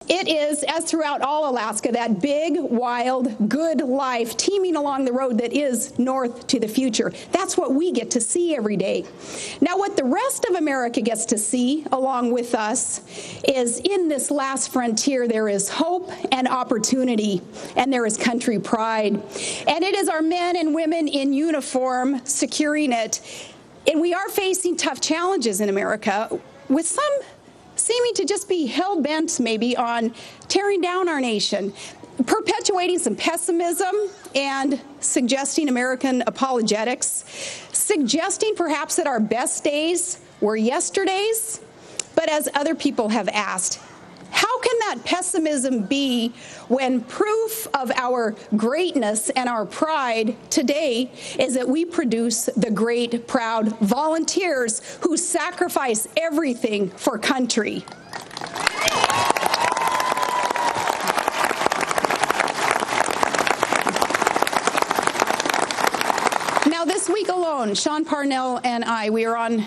It is, as throughout all Alaska, that big, wild, good life teeming along the road that is north to the future. That's what we get to see every day. Now, what the rest of America gets to see along with us is in this last frontier, there is hope and opportunity, and there is country pride. And it is our men and women in uniform securing it. And we are facing tough challenges in America, with some seeming to just be hell-bent maybe on tearing down our nation, perpetuating some pessimism and suggesting American apologetics, suggesting perhaps that our best days were yesterday's. But as other people have asked, how can that pessimism be when proof of our greatness and our pride today is that we produce the great, proud volunteers who sacrifice everything for country? This week alone, Sean Parnell and I, we were on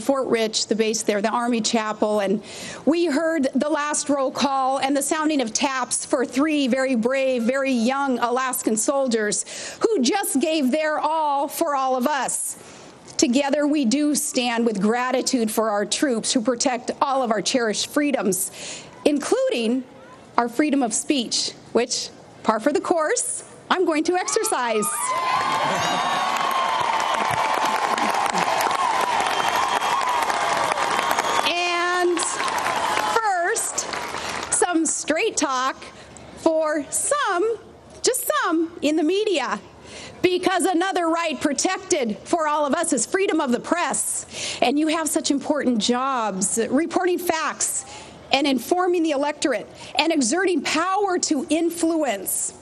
Fort Rich, the base there, the Army Chapel, and we heard the last roll call and the sounding of taps for 3 very brave, very young Alaskan soldiers who just gave their all for all of us. Together, we do stand with gratitude for our troops who protect all of our cherished freedoms, including our freedom of speech, which, par for the course, I'm going to exercise. And first, some straight talk for some, just some, in the media. Because another right protected for all of us is freedom of the press. And you have such important jobs, reporting facts and informing the electorate and exerting power to influence.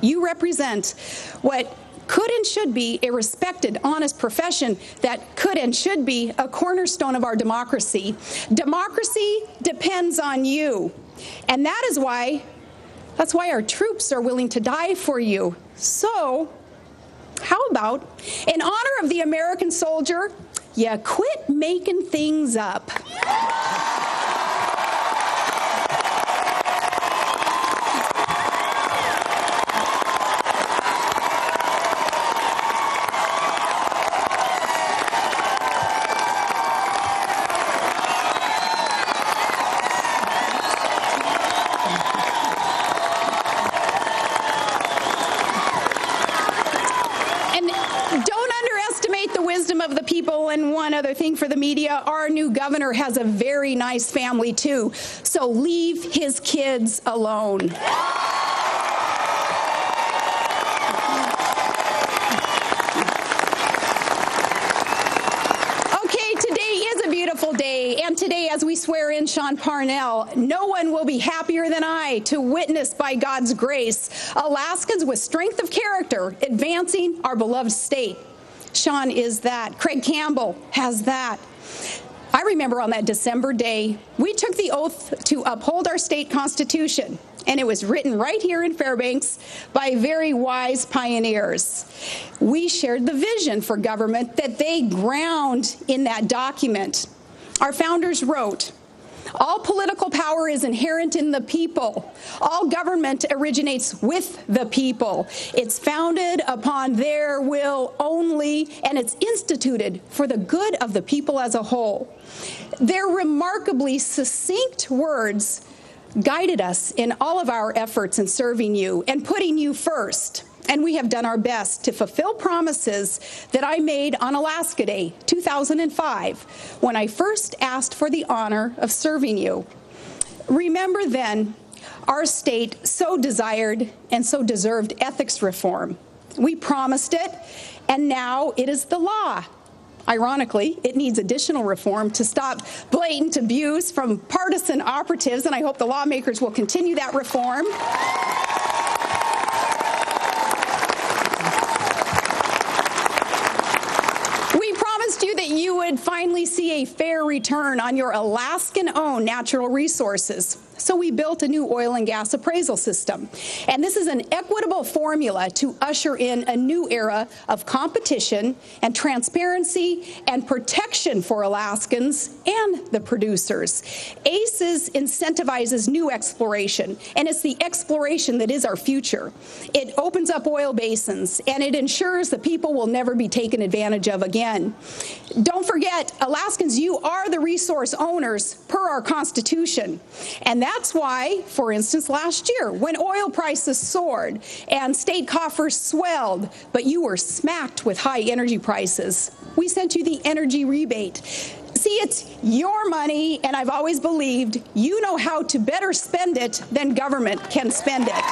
You represent what could and should be a respected, honest profession that could and should be a cornerstone of our democracy. Democracy depends on you. And that's why our troops are willing to die for you. So, how about, in honor of the American soldier, you quit making things up? Of the people. And one other thing for the media, our new governor has a very nice family too, so leave his kids alone. Okay, today is a beautiful day, and today as we swear in Sean Parnell, no one will be happier than I to witness by God's grace Alaskans with strength of character advancing our beloved state. Sean is that. Craig Campbell has that. I remember on that December day, we took the oath to uphold our state constitution, and it was written right here in Fairbanks by very wise pioneers. We shared the vision for government that they ground in that document. Our founders wrote, "All political power is inherent in the people. All government originates with the people. It's founded upon their will only, and it's instituted for the good of the people as a whole." Their remarkably succinct words guided us in all of our efforts in serving you and putting you first. And we have done our best to fulfill promises that I made on Alaska Day, 2005, when I first asked for the honor of serving you. Remember then, our state so desired and so deserved ethics reform. We promised it, and now it is the law. Ironically, it needs additional reform to stop blatant abuse from partisan operatives, and I hope the lawmakers will continue that reform. You that you would finally finally see a fair return on your Alaskan-owned natural resources. So we built a new oil and gas appraisal system. And this is an equitable formula to usher in a new era of competition and transparency and protection for Alaskans and the producers. ACES incentivizes new exploration, and it's the exploration that is our future. It opens up oil basins, and it ensures that people will never be taken advantage of again. Don't forget, Alaskans, you are the resource owners per our Constitution. And that's why, for instance, last year, when oil prices soared and state coffers swelled, but you were smacked with high energy prices, we sent you the energy rebate. See, it's your money, and I've always believed you know how to better spend it than government can spend it.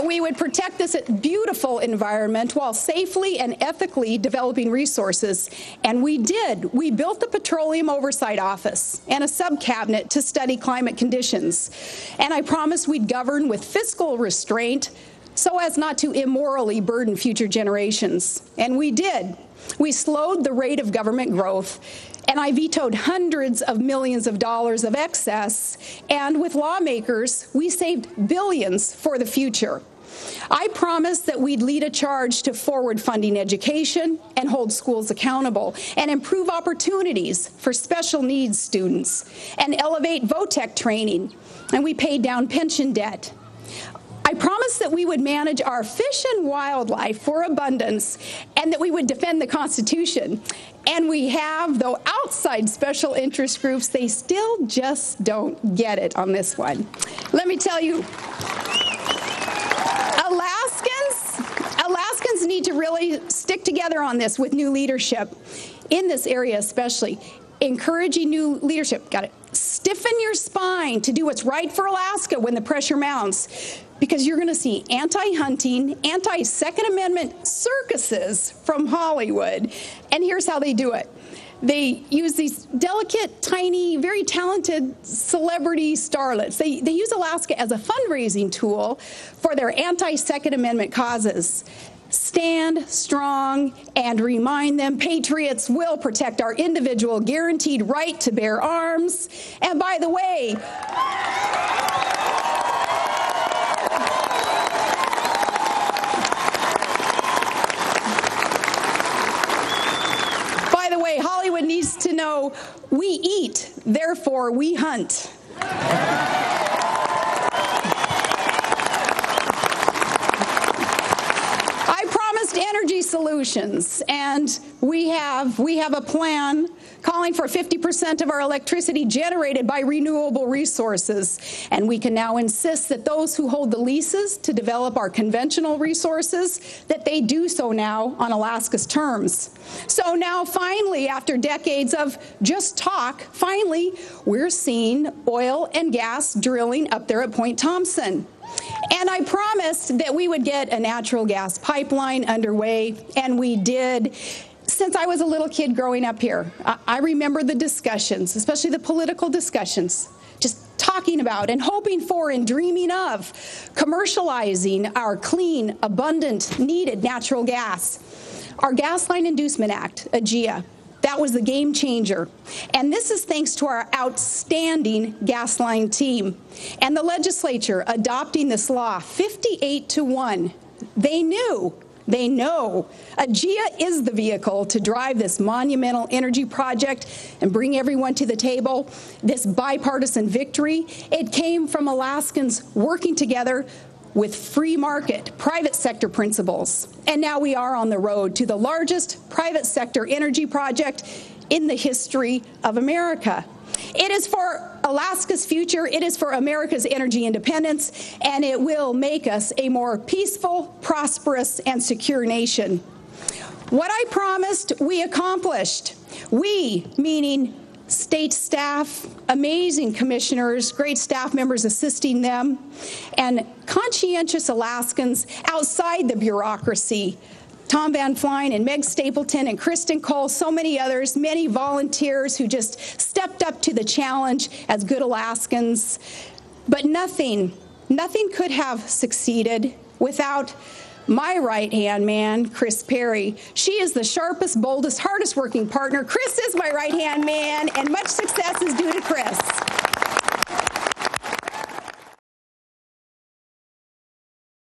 We would protect this beautiful environment while safely and ethically developing resources. And we did. We built the Petroleum Oversight Office and a sub-cabinet to study climate conditions. And I promised we'd govern with fiscal restraint so as not to immorally burden future generations. And we did. We slowed the rate of government growth, and I vetoed hundreds of millions of dollars of excess, and with lawmakers, we saved billions for the future. I promised that we'd lead a charge to forward funding education and hold schools accountable and improve opportunities for special needs students and elevate VOTEC training, and we paid down pension debt. I promised that we would manage our fish and wildlife for abundance and that we would defend the Constitution. And we have, though outside special interest groups, they still just don't get it on this one. Let me tell you, Alaskans need to really stick together on this with new leadership in this area especially. Encouraging new leadership, got it. Stiffen your spine to do what's right for Alaska when the pressure mounts, because you're going to see anti-hunting, anti-Second Amendment circuses from Hollywood. And here's how they do it. They use these delicate, tiny, very talented celebrity starlets. They use Alaska as a fundraising tool for their anti-Second Amendment causes. Stand strong and remind them patriots will protect our individual guaranteed right to bear arms. And by the way, Hollywood needs to know we eat, therefore we hunt. I promised energy solutions, and we have a plan calling for 50% of our electricity generated by renewable resources. And we can now insist that those who hold the leases to develop our conventional resources, that they do so now on Alaska's terms. So now finally, after decades of just talk, finally, we're seeing oil and gas drilling up there at Point Thompson. And I promised that we would get a natural gas pipeline underway, and we did. Since I was a little kid growing up here, I remember the discussions, especially the political discussions, just talking about and hoping for and dreaming of commercializing our clean, abundant, needed natural gas. Our Gas Line Inducement Act, AGIA, that was the game changer. And this is thanks to our outstanding gas line team and the legislature adopting this law 58-1. They know AGIA is the vehicle to drive this monumental energy project and bring everyone to the table. This bipartisan victory, it came from Alaskans working together with free market, private sector principles. And now we are on the road to the largest private sector energy project in the history of America. It is for Alaska's future, it is for America's energy independence, and it will make us a more peaceful, prosperous, and secure nation. What I promised, we accomplished. We, meaning state staff, amazing commissioners, great staff members assisting them, and conscientious Alaskans outside the bureaucracy. Tom Van Flyne and Meg Stapleton and Kristen Cole, so many others, many volunteers who just stepped up to the challenge as good Alaskans. But nothing nothing could have succeeded without my right-hand man, Chris Perry. She is the sharpest, boldest, hardest working partner. Chris is my right-hand man, and much success is due to Chris.